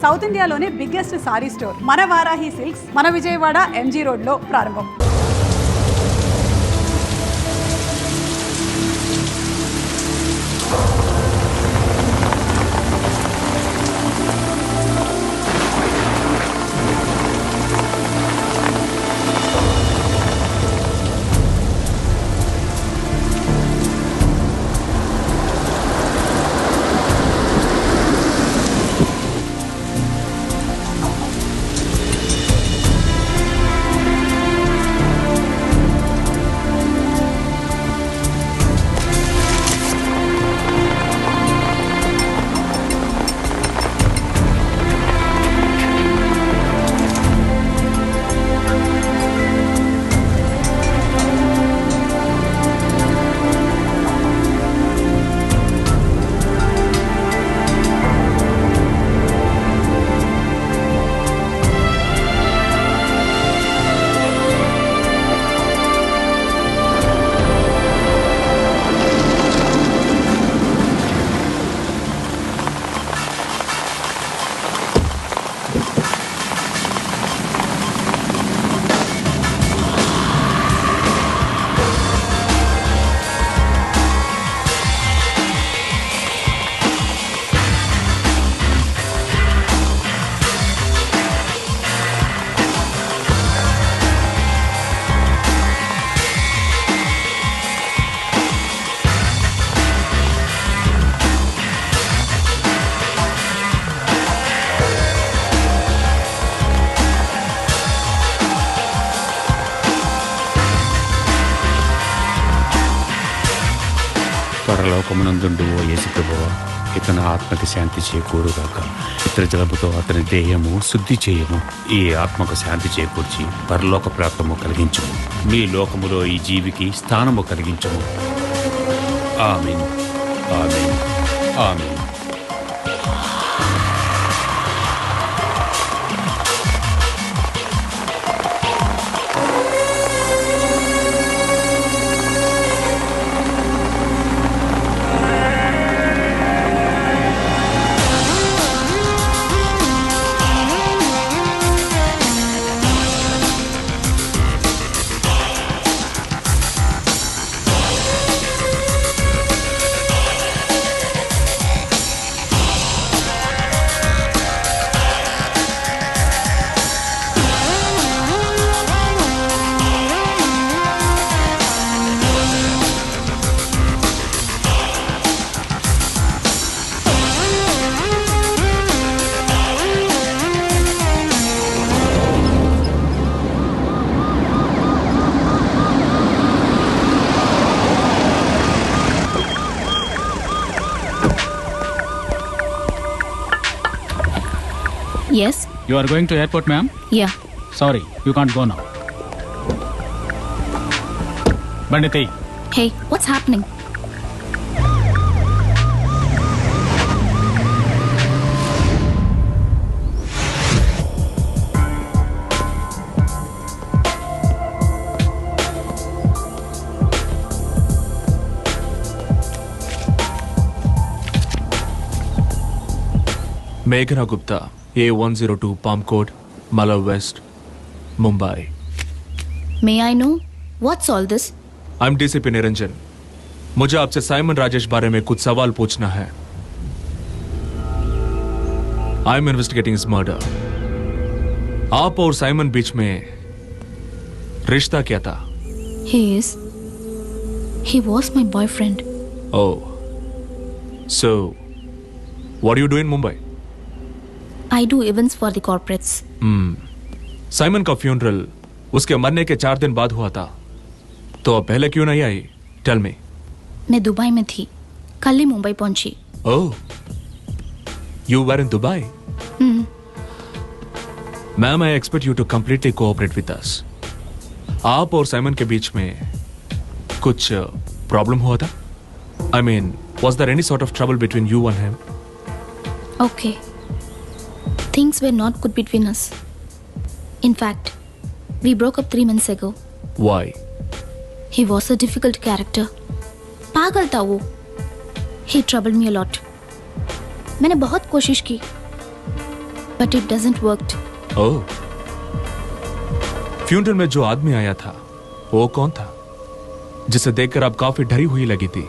South ఇండియాలోనే biggest sorry store మన Varahi silks మన విజయవాడ ఎంజీ రోడ్లో ప్రారంభం. పరలోకమునందుండు ఓ యేసుప్రభువా, ఇతని ఆత్మకి శాంతి చేకూరుగాక. ఇతర జలముతో అతని దేహము శుద్ధి చేయము. ఈ ఆత్మకు శాంతి చేకూర్చి పరలోక ప్రాప్తము కలిగించుము. మీ లోకములో ఈ జీవికి స్థానము కలిగించుము. ఆమేన్, ఆమేన్, ఆమేన్. Yes? You are going to airport, ma'am? Yeah. Sorry, you can't go now. Banditi. Hey, what's happening? Meghna Gupta, A102 Palm Court, Mala West, Mumbai. May I know what's all this? I'm DCP Niranjan. मुझे आपसे Simon Rajesh बारे में कुछ सवाल पूछना है. I'm investigating his murder. आप और साइमन बीच में रिश्ता क्या था? He was my boyfriend. Oh. So, what do you do in Mumbai? I do events for the corporates. Simon का फ्यूनरल उसके मरने के 4 दिन बाद हुआ था. तो अब पहले क्यों नहीं आई? Tell me. मैं दुबई में थी. कल ही मुंबई पहुंची. Oh. You were in Dubai? Ma'am, I expect you to completely cooperate with us. आप और साइमन के बीच में कुछ प्रॉब्लम हुआ था? I mean, was there any sort of trouble between you and him? Okay. Things were not good between us. In fact, we broke up 3 months ago. Why? He was a difficult character. पागल था वो. He troubled me a lot. मैंने बहुत कोशिश की but it doesn't worked. Oh, funeral में जो आदमी आया था वो कौन था जिसे देखकर आप काफी डरी हुई लगी थी?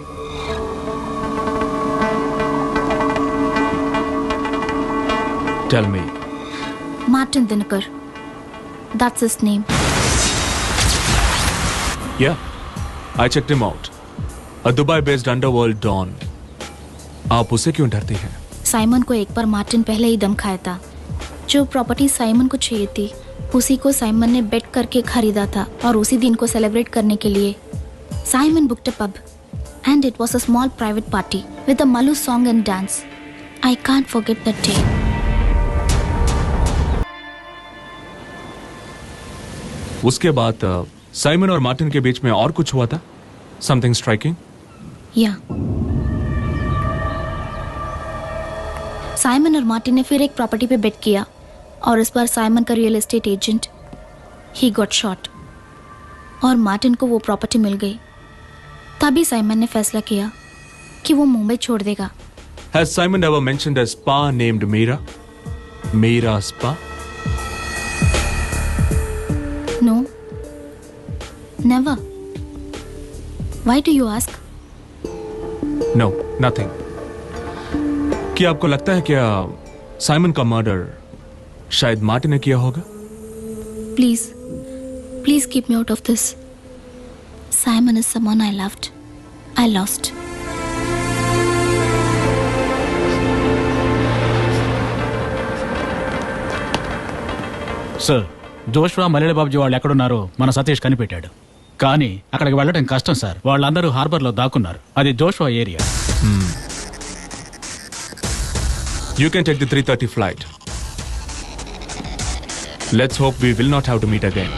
Tell me. Martin Dinakar. That's his name. Yeah, I checked him out. A Dubai-based underworld don. आप उसे क्यों डरती हैं? साइमन को एक बार मार्टिन पहले ही दम खाया था. जो प्रॉपर्टी साइमन को चाहिए थी उसी को साइमन ने बेट करके खरीदा था और उसी दिन को सेलिब्रेट करने के लिए Simon booked a pub and it was a small private party with a Malu song and dance. I can't forget that day. उसके बाद साइमन और मार्टिन के बीच में और कुछ हुआ था? Something striking? या साइमन और मार्टिन ने फिर एक प्रॉपर्टी पे बेट किया और इस बार साइमन का real estate agent he got shot और मार्टिन को वो प्रॉपर्टी मिल गई. तभी साइमन ने फैसला किया कि वो मुंबई छोड़ देगा. Has Simon ever mentioned a spa named Meera? Meera Spa? No never. Why do you ask? No, nothing. क्या आपको लगता है क्या साइमन का मर्डर शायद मार्टिन ने किया होगा? Please please keep me out of this. Simon is someone I loved. I lost. Sir Joshua Mallela Babuji వాళ్ళు ఎక్కడున్నారో మన సతీష్ కనిపెట్టాడు. కానీ అక్కడికి వెళ్ళడం కష్టం సార్. వాళ్ళందరూ హార్బర్లో దాక్కున్నారు. అది Joshua area. You can take the 3:30 flight. Let's hope we will not have to meet again.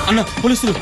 అన్న పోలీసులు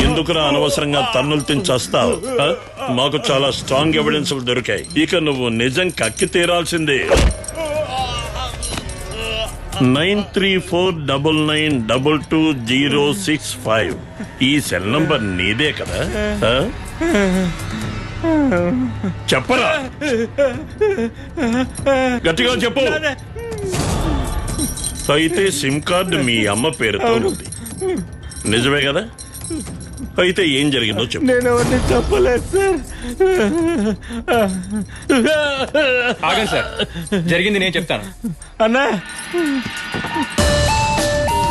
ఎందుకురా అనవసరంగా తన్నులు తించేస్తావు? మాకు చాలా స్ట్రాంగ్ ఎవిడెన్స్ దొరికాయి. ఇక నువ్వు నిజం కక్కి తీరాల్సిందే. 9349922065 ఈ సెల్ నంబర్ నీదే కదా? చెప్పరా, గట్టిగా చెప్పు. అయితే సిమ్ కార్డు మీ అమ్మ పేరుతో ఉంది, నిజమే కదా? అయితే ఏం జరిగిందో చెప్పు. నేను ఎవరిని చెప్పలేదు సార్. ఆగండి సార్, జరిగింది నేను చెప్తాను. అన్నా